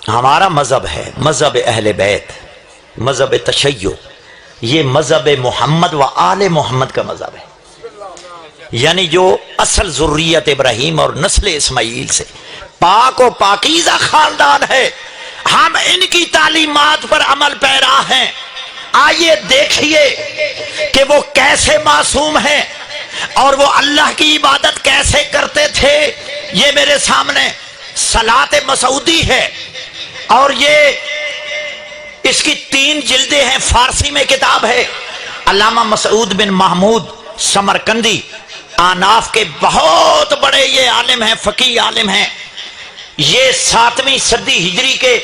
ہمارا مذہب ہے مذہب اہل بیت، مذہب تشیع، یہ مذہب محمد و آل محمد کا مذہب ہے، یعنی جو اصل ذریت ابراہیم اور نسل اسماعیل سے پاک و پاکیزہ خاندان ہے، ہم ان کی تعلیمات پر عمل پیرا ہیں۔ آئیے دیکھیے کہ وہ کیسے معصوم ہیں اور وہ اللہ کی عبادت کیسے کرتے تھے۔ یہ میرے سامنے صلاۃ مسعودی ہے اور یہ اس کی 3 جلدیں ہیں، فارسی میں کتاب ہے۔ علامہ مسعود بن محمود سمرقندی آناف کے بہت بڑے یہ عالم ہیں، فقیہ عالم ہیں، یہ 7ویں صدی ہجری کے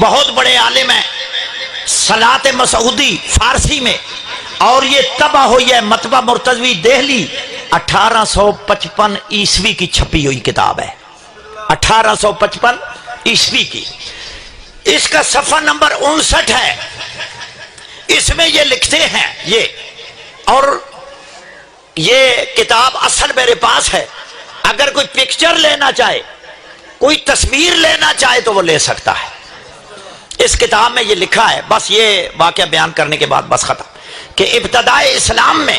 بہت بڑے عالم ہیں۔ صلاۃ مسعودی فارسی میں، اور یہ طبع ہوئی ہے مطبع مرتضوی دہلی 1855 عیسوی کی چھپی ہوئی کتاب ہے، 1855 عیسوی کی۔ اس کا صفحہ نمبر 59 ہے، اس میں یہ لکھتے ہیں یہ، اور یہ کتاب اصل میرے پاس ہے، اگر کوئی پکچر لینا چاہے، کوئی تصویر لینا چاہے تو وہ لے سکتا ہے۔ اس کتاب میں یہ لکھا ہے، بس یہ واقعہ بیان کرنے کے بعد بس ختم، کہ ابتدائے اسلام میں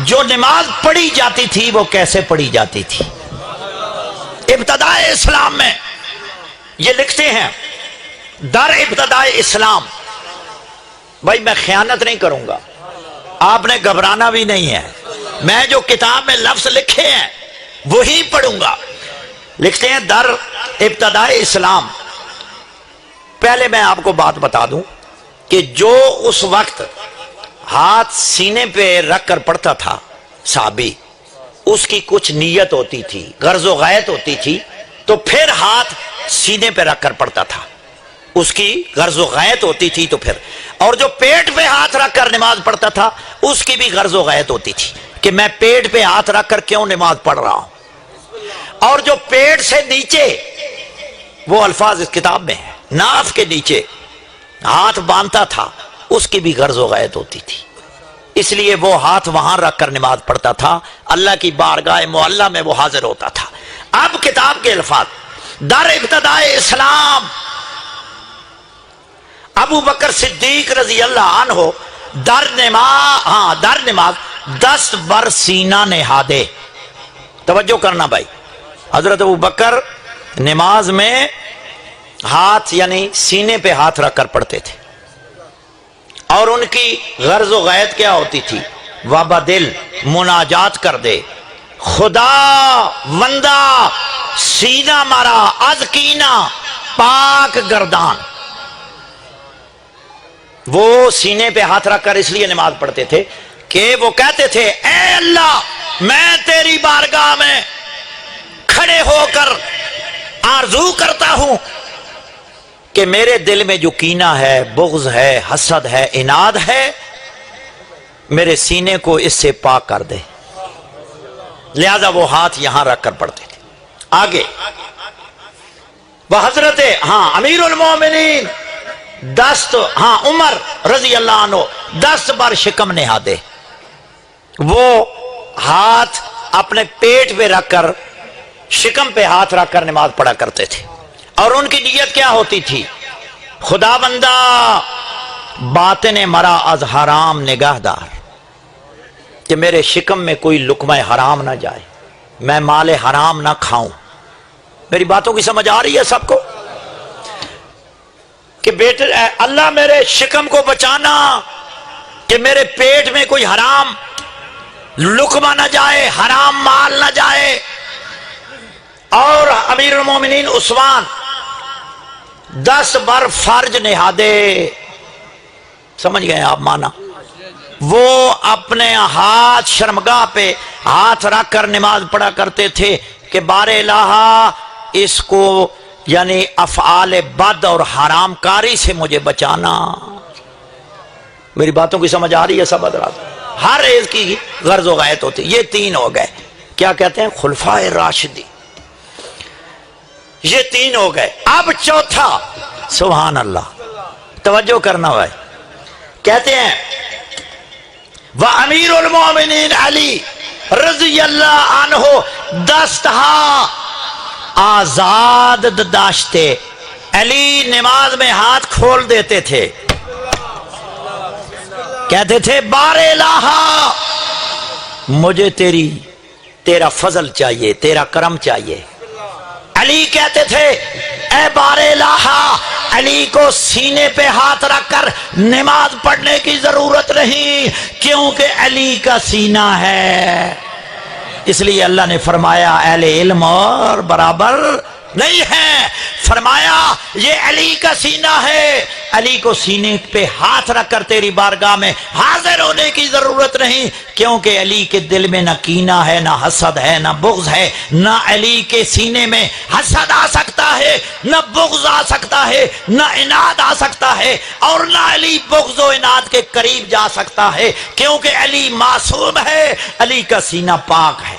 جو نماز پڑھی جاتی تھی وہ کیسے پڑھی جاتی تھی۔ ابتدائے اسلام میں یہ لکھتے ہیں، در ابتدائے اسلام، بھائی میں خیانت نہیں کروں گا، آپ نے گھبرانا بھی نہیں ہے، میں جو کتاب میں لفظ لکھے ہیں وہی پڑھوں گا۔ لکھتے ہیں در ابتدائے اسلام، پہلے میں آپ کو بات بتا دوں کہ جو اس وقت ہاتھ سینے پہ رکھ کر پڑھتا تھا صحابی، اس کی کچھ نیت ہوتی تھی، غرض و غایت ہوتی تھی، تو پھر ہاتھ سینے پہ رکھ کر پڑھتا تھا، اس کی غرض و غایت ہوتی تھی تو پھر، اور جو پیٹ پہ ہاتھ رکھ کر نماز پڑھتا تھا اس کی بھی غرض و غایت ہوتی تھی کہ میں پیٹ پہ ہاتھ رکھ کر کیوں نماز پڑھ رہا ہوں، اور جو پیٹ سے نیچے، وہ الفاظ اس کتاب میں ہیں، ناف کے نیچے ہاتھ باندھتا تھا، اس کی بھی غرض و غایت ہوتی تھی، اس لیے وہ ہاتھ وہاں رکھ کر نماز پڑھتا تھا، اللہ کی بارگاہ معلیٰ میں وہ حاضر ہوتا تھا۔ اب کتاب کے الفاظ، در ابتدائے اسلام ابو بکر صدیق رضی اللہ عنہ در نماز دست بر سینہ نہادے۔ توجہ کرنا بھائی، حضرت ابو بکر نماز میں ہاتھ یعنی سینے پہ ہاتھ رکھ کر پڑھتے تھے، اور ان کی غرض و غایت کیا ہوتی تھی؟ وابا دل مناجات کر دے، خدا وندہ سینہ مارا از کینہ پاک گردان۔ وہ سینے پہ ہاتھ رکھ کر اس لیے نماز پڑھتے تھے کہ وہ کہتے تھے، اے اللہ میں تیری بارگاہ میں کھڑے ہو کر آرزو کرتا ہوں کہ میرے دل میں جو کینہ ہے، بغض ہے، حسد ہے، عناد ہے، میرے سینے کو اس سے پاک کر دے۔ لہذا وہ ہاتھ یہاں رکھ کر پڑھتے تھے۔ آگے وہ حضرت امیر المومنین دست عمر رضی اللہ عنہ دست بر شکم نہادے، وہ ہاتھ اپنے پیٹ پہ رکھ کر، شکم پہ ہاتھ رکھ کر نماز پڑھا کرتے تھے، اور ان کی نیت کیا ہوتی تھی؟ خدا بندہ باطن مرا از حرام نگاہ دار، کہ میرے شکم میں کوئی لقمہ حرام نہ جائے، میں مال حرام نہ کھاؤں۔ میری باتوں کی سمجھ آ رہی ہے سب کو؟ کہ بیٹے اللہ میرے شکم کو بچانا کہ میرے پیٹ میں کوئی حرام لقمہ نہ جائے، حرام مال نہ جائے۔ اور امیر المومنین عثمان دست بر فرج نہادے، سمجھ گئے آپ مانا؟ وہ اپنے ہاتھ شرمگاہ پہ ہاتھ رکھ کر نماز پڑھا کرتے تھے کہ بار الہ اس کو یعنی افعال بد اور حرام کاری سے مجھے بچانا۔ میری باتوں کی سمجھ آ رہی ہے سب حضرات؟ ہر ایک کی غرض و غایت ہوتی۔ یہ 3 ہو گئے، کیا کہتے ہیں؟ خلفائے راشدی، یہ 3 ہو گئے۔ اب چوتھا، سبحان اللہ، توجہ کرنا بھائی، کہتے ہیں وَأَمِيرُ الْمُؤْمِنِينَ علی رضی اللہ عنہ دستہا آزاد داشتے علی نماز میں ہاتھ کھول دیتے تھے، کہتے تھے بار الہ مجھے تیرا فضل چاہیے، تیرا کرم چاہیے۔ علی کہتے تھے اے بار الہ، علی کو سینے پہ ہاتھ رکھ کر نماز پڑھنے کی ضرورت نہیں، کیونکہ علی کا سینہ ہے۔ اس لیے اللہ نے فرمایا اہل علم اور برابر نہیں ہے، فرمایا یہ علی کا سینہ ہے، علی کو سینے پہ ہاتھ رکھ کر تیری بارگاہ میں حاضر ہونے کی ضرورت نہیں، کیونکہ علی کے دل میں نہ کینہ ہے، نہ حسد ہے، نہ بغض ہے، نہ علی کے سینے میں حسد آ سکتا ہے، نہ بغض آ سکتا ہے، نہ عناد آ سکتا ہے، اور نہ علی بغض و عناد کے قریب جا سکتا ہے، کیونکہ علی معصوم ہے، علی کا سینہ پاک ہے۔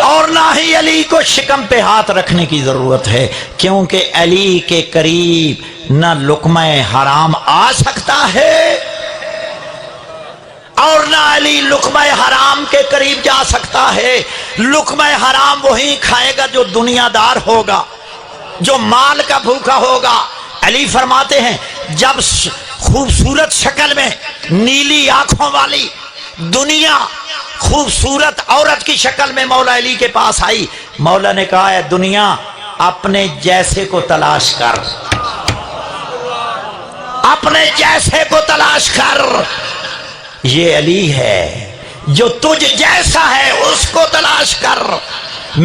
اور نہ ہی علی کو شکم پہ ہاتھ رکھنے کی ضرورت ہے، کیونکہ علی کے قریب نہ لقمہ حرام آ سکتا ہے اور نہ علی لقمہ حرام کے قریب جا سکتا ہے۔ لقمہ حرام وہی کھائے گا جو دنیا دار ہوگا، جو مال کا بھوکا ہوگا۔ علی فرماتے ہیں جب خوبصورت شکل میں نیلی آنکھوں والی دنیا خوبصورت عورت کی شکل میں مولا علی کے پاس آئی، مولا نے کہا ہے دنیا اپنے جیسے کو تلاش کر، اپنے جیسے کو تلاش کر، یہ علی ہے جو تجھ جیسا ہے، اس کو تلاش کر،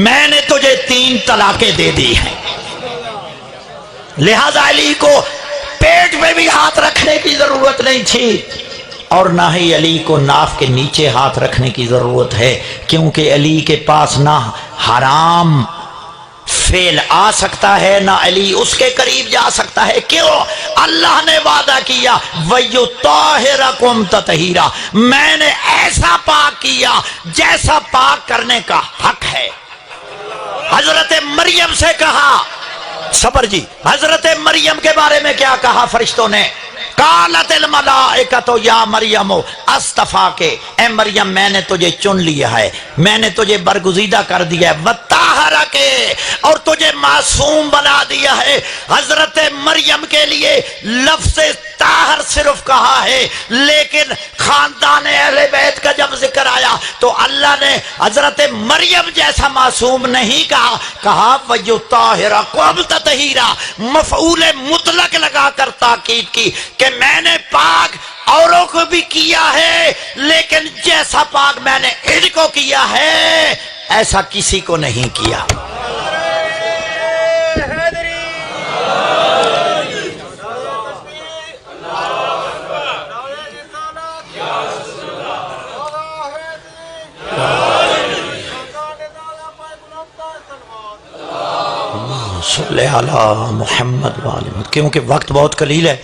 میں نے تجھے 3 طلاقیں دے دی ہیں۔ لہذا علی کو پیٹ میں بھی ہاتھ رکھنے کی ضرورت نہیں تھی، اور نہ ہی علی کو ناف کے نیچے ہاتھ رکھنے کی ضرورت ہے، کیونکہ علی کے پاس نہ حرام فعل آ سکتا ہے، نہ علی اس کے قریب جا سکتا ہے۔ کیوں؟ اللہ نے وعدہ کیا وَيُطَهِّرَكُمْ تَطْهِيرًا، میں نے ایسا پاک کیا جیسا پاک کرنے کا حق ہے۔ حضرت مریم سے کہا، صبر جی، حضرت مریم کے بارے میں کیا کہا فرشتوں نے؟ قالت الملائکۃ یا مریم اصطفاک، اے مریم میں نے تجھے چن لیا ہے، میں نے تجھے برگزیدہ کر دیا ہے، وطہرک، اور تجھے معصوم بنا دیا ہے۔ حضرت مریم کے لیے لفظ طاہر صرف کہا ہے، لیکن خاندان اہل بیت کا جب ذکر آیا تو اللہ نے حضرت مریم جیسا معصوم نہیں کہا، کہا وَيُطَهِّرَكُمْ تَطْهِيرًا، مفعول مطلق لگا کر تاکید کی کہ میں نے پاک اوروں کو بھی کیا ہے، لیکن جیسا پاک میں نے ان کو کیا ہے ایسا کسی کو نہیں کیا۔ صلی علی محمد وآلہ، کیونکہ وقت بہت قلیل ہے۔